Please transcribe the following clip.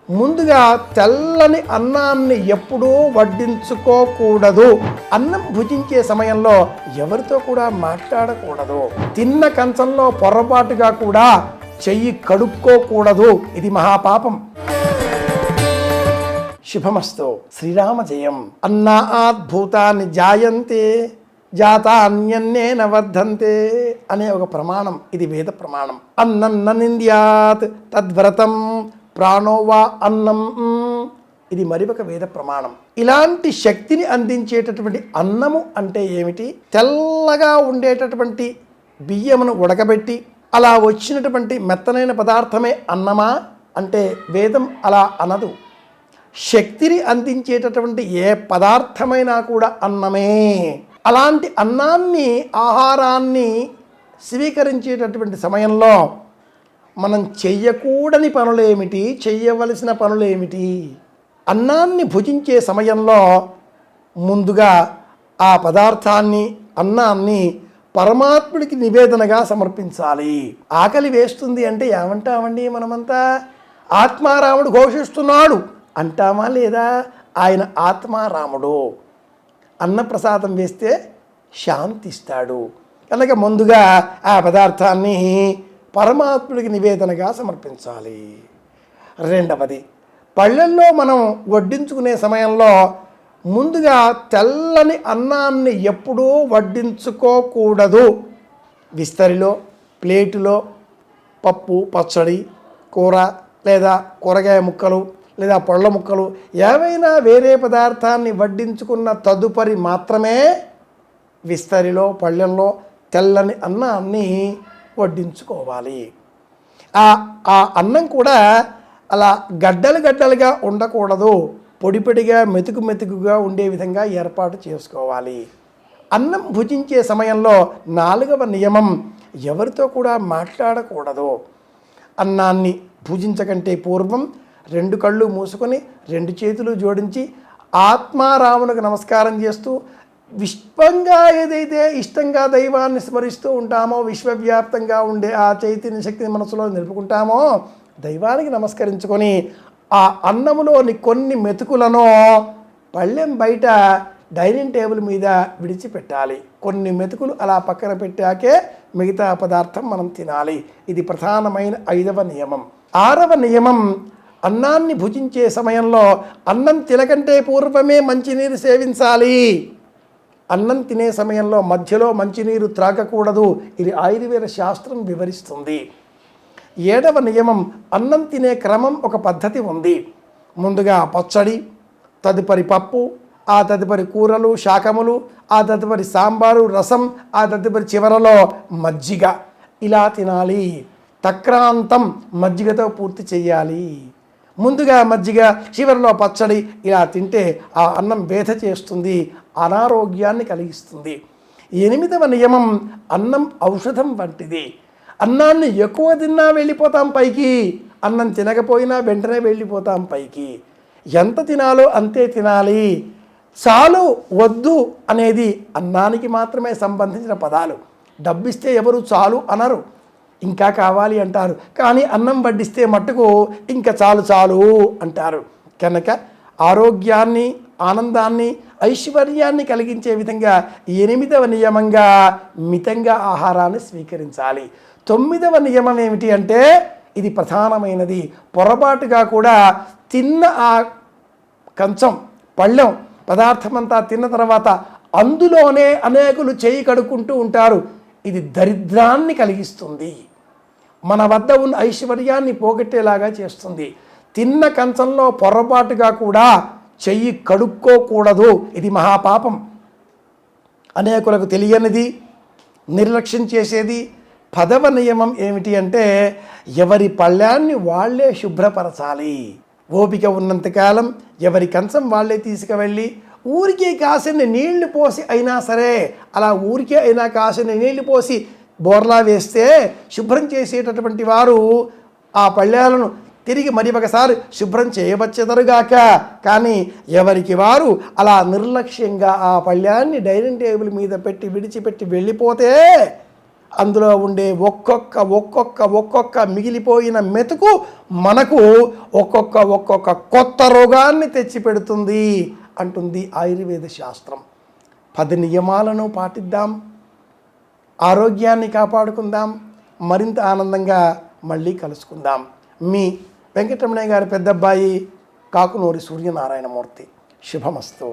ముందుగా తెల్లని అన్నాన్ని ఎప్పుడూ వడ్డించుకోకూడదు. అన్నం భుజించే సమయంలో ఎవరితో కూడా మాట్లాడకూడదు. తిన్న కంచంలో పొరపాటుగా కూడా చెయ్యి కడుక్కోకూడదు. ఇది మహాపాపం. శుభమస్తు. శ్రీరామ జయం. అన్నాత్ భూతాన్ని జాయంతే జాతాన్యన్నేన వర్ధంతే అనే ఒక ప్రమాణం. ఇది వేద ప్రమాణం. అన్నం నింద్యాత్ తద్వ్రతం ప్రాణోవా అన్నం. ఇది మరి ఒక వేద ప్రమాణం. ఇలాంటి శక్తిని అందించేటటువంటి అన్నము అంటే ఏమిటి? తెల్లగా ఉండేటటువంటి బియ్యమును ఉడకబెట్టి అలా వచ్చినటువంటి మెత్తనైన పదార్థమే అన్నమా అంటే వేదం అలా అనదు. శక్తిని అందించేటటువంటి ఏ పదార్థమైనా కూడా అన్నమే. అలాంటి అన్నాన్ని, ఆహారాన్ని స్వీకరించేటటువంటి సమయంలో మనం చెయ్యకూడని పనులేమిటి, చెయ్యవలసిన పనులేమిటి? అన్నాన్ని భుజించే సమయంలో ముందుగా ఆ పదార్థాన్ని, అన్నాన్ని పరమాత్ముడికి నివేదనగా సమర్పించాలి. ఆకలి వేస్తుంది అంటే ఏమంటామండి మనమంతా? ఆత్మారాముడు ఘోషిస్తున్నాడు అంటామా లేదా? ఆయన ఆత్మారాముడు. అన్నప్రసాదం వేస్తే శాంతిస్తాడు కనుక ముందుగా ఆ పదార్థాన్ని పరమాత్ముడికి నివేదనగా సమర్పించాలి. రెండవది, పళ్ళెల్లో మనం వడ్డించుకునే సమయంలో ముందుగా తెల్లని అన్నాన్ని ఎప్పుడూ వడ్డించుకోకూడదు. విస్తరిలో, ప్లేటులో పప్పు, పచ్చడి, కూర లేదా కూరగాయ ముక్కలు లేదా పళ్ళ ముక్కలు ఏవైనా వేరే పదార్థాన్ని వడ్డించుకున్న తదుపరి మాత్రమే విస్తరిలో, పళ్ళెంలో తెల్లని అన్నాన్ని వడ్డించుకోవాలి. ఆ అన్నం కూడా అలా గడ్డలు గడ్డలుగా ఉండకూడదు. పొడి పొడిగా, మెతుకు మెతుకుగా ఉండే విధంగా ఏర్పాటు చేసుకోవాలి. అన్నం భుజించే సమయంలో 4వ నియమం, ఎవరితో కూడా మాట్లాడకూడదు. అన్నాన్ని భుజించకంటే పూర్వం 2 కళ్ళు మూసుకొని 2 చేతులు జోడించి ఆత్మారామునికి నమస్కారం చేస్తూ విశ్వంగా ఏదైతే ఇష్టంగా దైవాన్ని స్మరిస్తూ ఉంటామో, విశ్వవ్యాప్తంగా ఉండే ఆ చైతన్య శక్తిని మనసులో నిలుపుకుంటామో దైవానికి నమస్కరించుకొని ఆ అన్నములోని కొన్ని మెతుకులను పళ్ళెం బయట డైనింగ్ టేబుల్ మీద విడిచిపెట్టాలి. కొన్ని మెతుకులు అలా పక్కన పెట్టాకే మిగతా పదార్థం మనం తినాలి. ఇది ప్రధానమైన 5వ నియమం. 6వ నియమం, అన్నాన్ని భుజించే సమయంలో అన్నం తినకంటే పూర్వమే మంచినీరు సేవించాలి. అన్నం తినే సమయంలో మధ్యలో మంచినీరు త్రాగకూడదు. ఇది ఆయుర్వేద శాస్త్రం వివరిస్తుంది. 7వ నియమం, అన్నం తినే క్రమం ఒక పద్ధతి ఉంది. ముందుగా పచ్చడి, తదుపరి పప్పు, ఆ తదుపరి కూరలు, శాకములు, ఆ తదుపరి సాంబారు, రసం, ఆ తదుపరి చివరలో మజ్జిగ. ఇలా తినాలి. తక్రాంతం మజ్జిగతో పూర్తి చేయాలి. ముందుగా మజ్జిగ, చివరిలో పచ్చడి. ఇలా తింటే ఆ అన్నం వేధ చేస్తుంది, అనారోగ్యాన్ని కలిగిస్తుంది. 8వ నియమం, అన్నం ఔషధం వంటిది. అన్నాన్ని ఎక్కువ తిన్నా వెళ్ళిపోతాం పైకి, అన్నం తినకపోయినా వెంటనే వెళ్ళిపోతాం పైకి. ఎంత తినాలో అంతే తినాలి. చాలు, వద్దు అనేది అన్నానికి మాత్రమే సంబంధించిన పదాలు. డబ్బిస్తే ఎవరు చాలు అనరు, ఇంకా కావాలి అంటారు. కానీ అన్నం వడ్డిస్తే మట్టుకు ఇంకా చాలు చాలు అంటారు. కనుక ఆరోగ్యాన్ని, ఆనందాన్ని, ఐశ్వర్యాన్ని కలిగించే విధంగా 8వ నియమంగా మితంగా ఆహారాన్ని స్వీకరించాలి. 9వ నియమం ఏమిటి అంటే, ఇది ప్రధానమైనది. పొరపాటుగా కూడా తిన్న ఆ కంచం, పళ్ళెం పదార్థమంతా తిన్న తర్వాత అందులోనే అనేకులు చేయి కడుక్కుంటూ ఉంటారు. ఇది దరిద్రాన్ని కలిగిస్తుంది, మన వద్ద ఉన్న ఐశ్వర్యాన్ని పోగొట్టేలాగా చేస్తుంది. తిన్న కంచంలో పొరపాటుగా కూడా చెయ్యి కడుక్కోకూడదు. ఇది మహాపాపం. అనేకులకు తెలియనిది, నిర్లక్ష్యం చేసేది. 10వ నియమం ఏమిటి అంటే, ఎవరి పళ్ళాన్ని వాళ్ళే శుభ్రపరచాలి. ఓపిక ఉన్నంతకాలం ఎవరి కంచం వాళ్ళే తీసుకువెళ్ళి ఊరికే కాసిని నీళ్లు పోసి అయినా సరే, అలా ఊరికే అయినా కాసిని నీళ్లు పోసి బోర్లా వేస్తే శుభ్రం చేసేటటువంటి వారు ఆ పళ్ళాలను తిరిగి మరి ఒకసారి శుభ్రం చేయవచ్చెదరుగాక. కానీ ఎవరికి వారు అలా నిర్లక్ష్యంగా ఆ పళ్ళాన్ని డైనింగ్ టేబుల్ మీద పెట్టి విడిచిపెట్టి వెళ్ళిపోతే అందులో ఉండే ఒక్కొక్క మిగిలిపోయిన మెతుకు మనకు ఒక్కొక్క కొత్త రోగాన్ని తెచ్చిపెడుతుంది అంటుంది ఆయుర్వేద శాస్త్రం. 10 నియమాలను పాటిద్దాం, ఆరోగ్యాన్ని కాపాడుకుందాం, మరింత ఆనందంగా మళ్ళీ కలుసుకుందాం. మీ వెంకటరమణయ్య గారి పెద్దబ్బాయి కాకునూరి సూర్యనారాయణమూర్తి. శుభమస్తు.